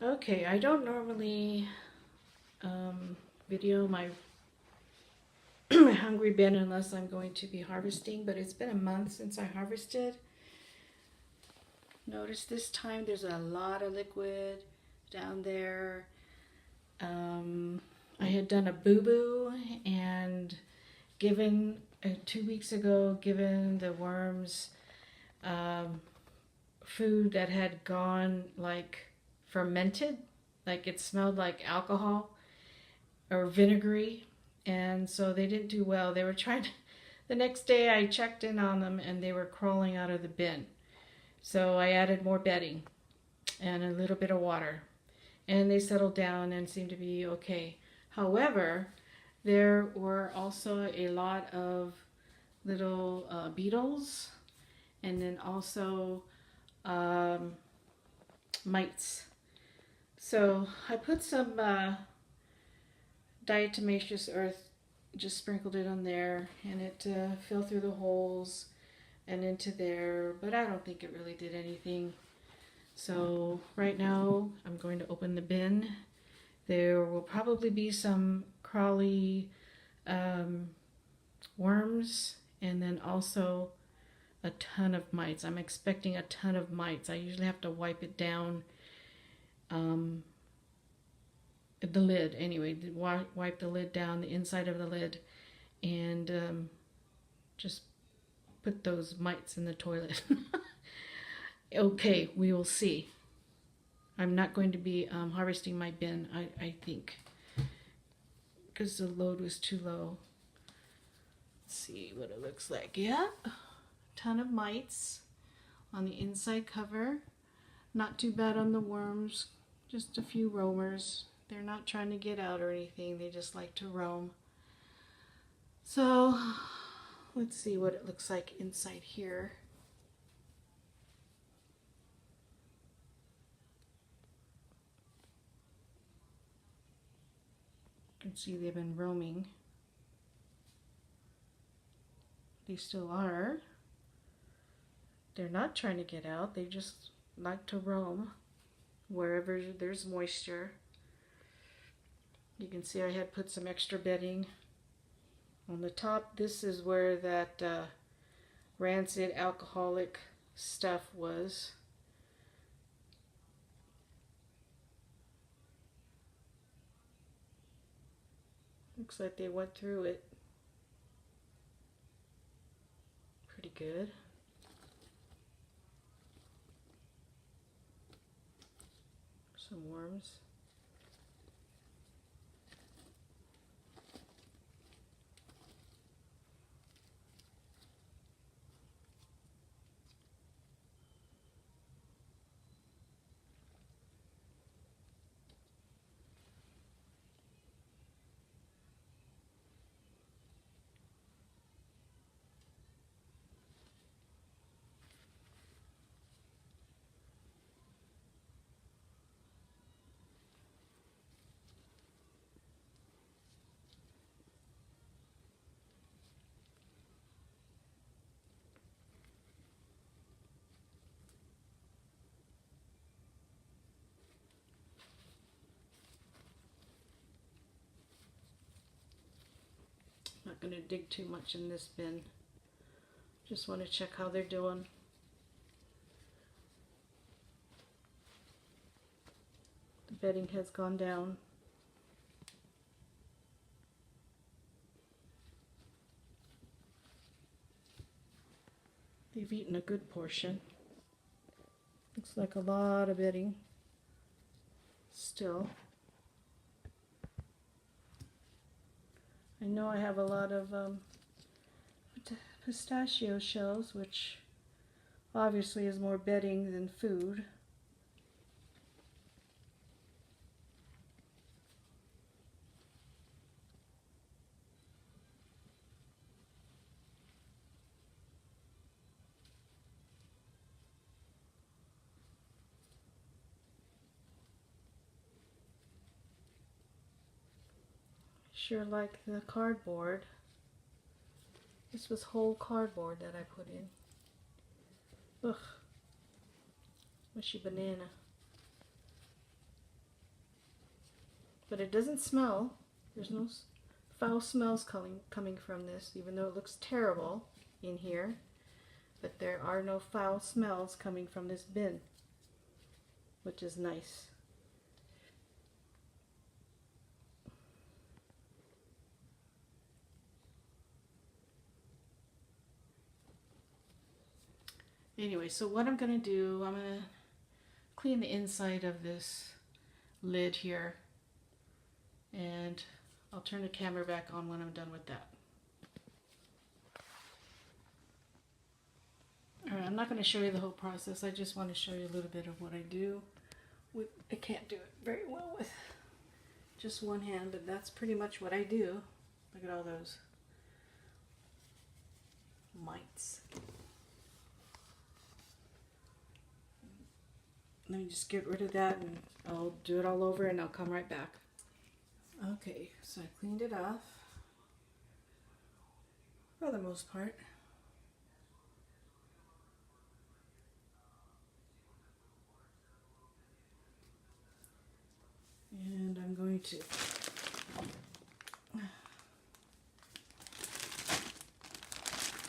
Okay, I don't normally video my hungry bin unless I'm going to be harvesting, but it's been a month since I harvested. Notice this time there's a lot of liquid down there. I had done a boo-boo and given 2 weeks ago, given the worms food that had gone like fermented, like it smelled like alcohol or vinegary, and so they didn't do well. They were trying to, the next day I checked in on them and they were crawling out of the bin. So I added more bedding and a little bit of water, and they settled down and seemed to be okay. However, there were also a lot of little beetles, and then also mites. So I put some diatomaceous earth, just sprinkled it on there, and it fell through the holes and into there, but I don't think it really did anything. So right now I'm going to open the bin. There will probably be some crawly worms, and then also a ton of mites. I'm expecting a ton of mites. I usually have to wipe it down, the lid anyway, wipe the lid down, the inside of the lid, and just put those mites in the toilet. Okay, we will see. I'm not going to be harvesting my bin, I think, because the load was too low. Let's see what it looks like. Yeah, a ton of mites on the inside cover. Not too bad on the worms, just a few roamers. They're not trying to get out or anything, they just like to roam. So let's see what it looks like inside here. You can see they've been roaming. They still are. They're not trying to get out, they just like to roam wherever there's moisture. You can see I had put some extra bedding on the top. This is where that rancid alcoholic stuff was. Looks like they went through it pretty good. Some worms. Not going to dig too much in this bin. Just want to check how they're doing. The bedding has gone down. They've eaten a good portion. Looks like a lot of bedding still. I know I have a lot of pistachio shells, which obviously is more bedding than food. Sure like the cardboard. This was whole cardboard that I put in. Ugh. Mushy banana. but it doesn't smell. There's no foul smells coming from this, even though it looks terrible in here. But there are no foul smells coming from this bin, which is nice. Anyway, so what I'm going to do, I'm going to clean the inside of this lid here, and I'll turn the camera back on when I'm done with that. Alright, I'm not going to show you the whole process. I just want to show you a little bit of what I do. I can't do it very well with just one hand, but that's pretty much what I do. Look at all those mites. Let me just get rid of that and I'll do it all over and I'll come right back. Okay, so I cleaned it off for the most part. And I'm going to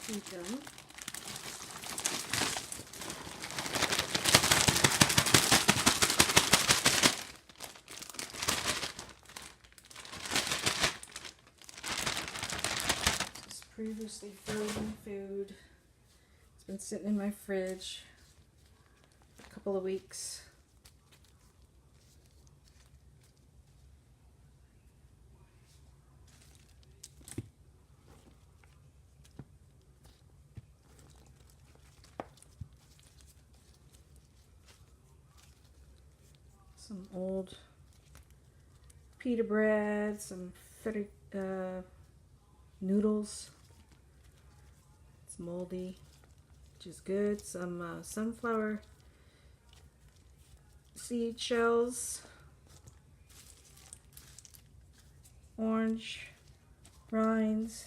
feed them. Previously frozen food. It's been sitting in my fridge a couple of weeks. Some old pita bread, some feta noodles. Moldy, which is good. Some sunflower seed shells, orange rinds,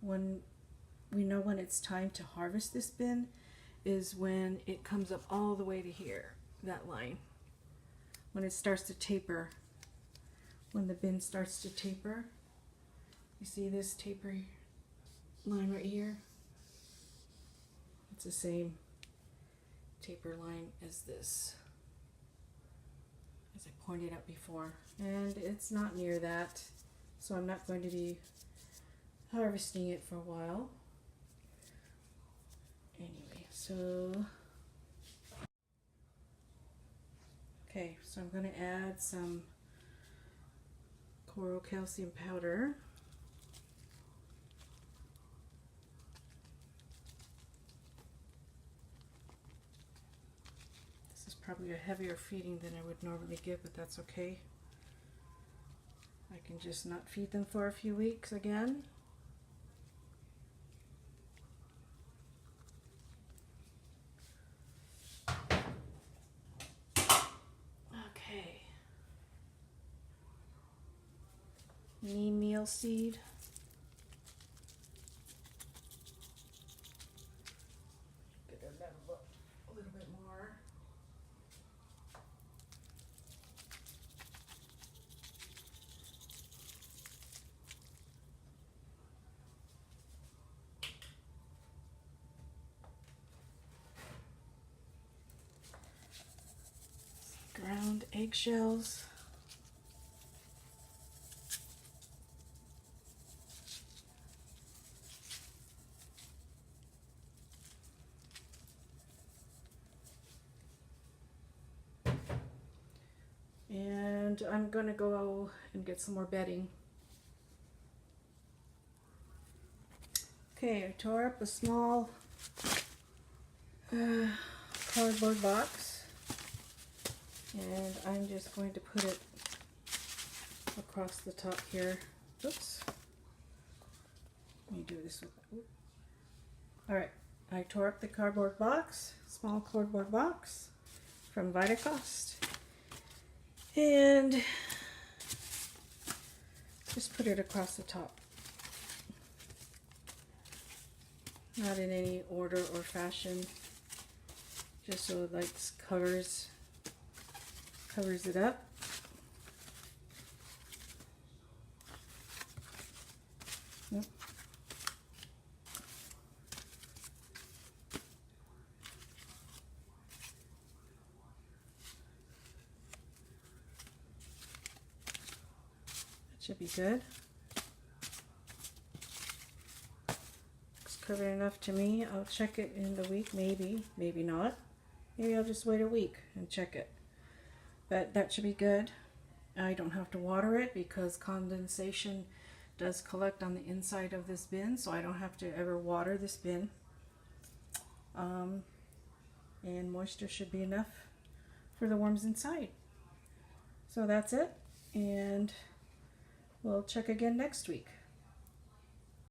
when we know when it's time to harvest this bin is when it comes up all the way to here, that line. When it starts to taper, when the bin starts to taper. You see this taper line right here? It's the same taper line as this, as I pointed out before. And it's not near that, so I'm not going to be harvesting it for a while. Anyway, so okay, so I'm going to add some coral calcium powder. This is probably a heavier feeding than I would normally give, but that's okay. I can just not feed them for a few weeks again. Neem meal seed. Get that a little bit more. Ground eggshells. And I'm going to go and get some more bedding. Okay, I tore up a small cardboard box, and I'm just going to put it across the top here. Oops. Let me do this with it. Alright, I tore up the cardboard box, small cardboard box from Vitacost. And just put it across the top. Not in any order or fashion, just so it like covers it up. Yep. That should be good. Looks covered enough to me. I'll check it in the week, maybe not. Maybe I'll just wait a week and check it. But that should be good. I don't have to water it because condensation does collect on the inside of this bin, so I don't have to ever water this bin. And moisture should be enough for the worms inside. So that's it, and we'll check again next week.